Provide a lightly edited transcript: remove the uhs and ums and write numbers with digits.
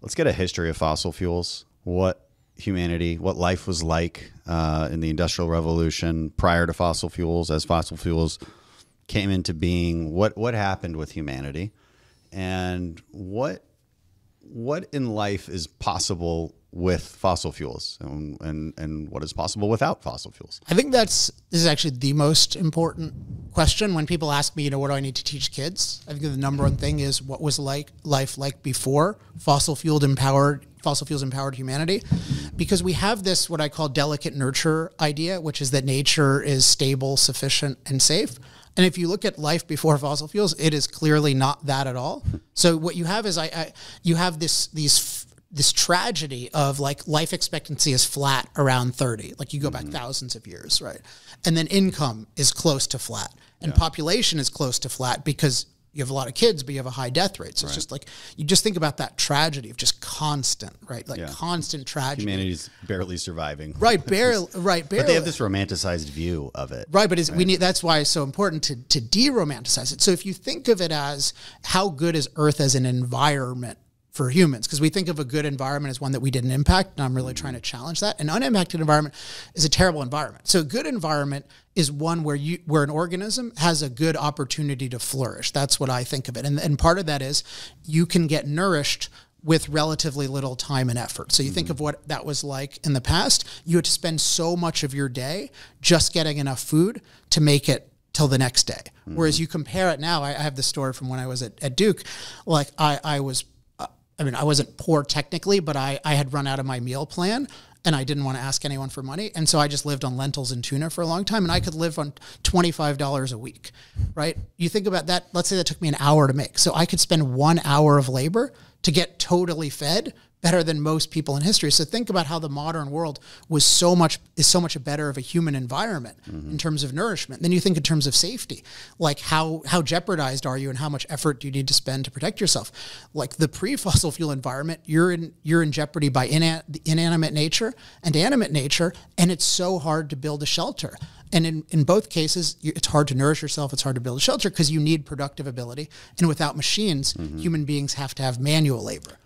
Let's get a history of fossil fuels. What life was like in the Industrial Revolution prior to fossil fuels, as fossil fuels came into being. What happened with humanity, and what in life is possible with fossil fuels, and what is possible without fossil fuels? I think this is actually the most important question when people ask me, what do I need to teach kids? I think the number one thing is, what was life like before fossil fuels empowered humanity? Because we have this, what I call delicate nurture idea, which is that nature is stable, sufficient, and safe. And if you look at life before fossil fuels, it is clearly not that at all. So what you have is you have this tragedy of like life expectancy is flat around 30. Like you go back thousands of years, right? And then income is close to flat, and population is close to flat because you have a lot of kids, but you have a high death rate. So it's just like, you just think about that tragedy of just constant, right? Like constant tragedy. Humanity's barely surviving. Right, barely. But they have this romanticized view of it. Right, but that's why it's so important to de-romanticize it. So if you think of it as, how good is Earth as an environment for humans? Because we think of a good environment as one that we didn't impact, and I'm really trying to challenge that. An unimpacted environment is a terrible environment. So a good environment is one where an organism has a good opportunity to flourish. That's what I think of it. And part of that is you can get nourished with relatively little time and effort. So you think of what that was like in the past. You had to spend so much of your day just getting enough food to make it till the next day. Whereas you compare it now, I have this story from when I was at Duke. Like I wasn't poor technically, but I had run out of my meal plan, and I didn't want to ask anyone for money. And so I just lived on lentils and tuna for a long time, and I could live on $25 a week, right? You think about that. Let's say that took me an hour to make. So I could spend 1 hour of labor to get totally fed, better than most people in history. So think about how the modern world is so much better of a human environment in terms of nourishment. Then you think in terms of safety, like how jeopardized are you and how much effort do you need to spend to protect yourself? Like the pre-fossil fuel environment, you're in jeopardy by inanimate nature and animate nature, and it's so hard to build a shelter. And in both cases, it's hard to nourish yourself. It's hard to build a shelter because you need productive ability. And without machines, human beings have to have manual labor.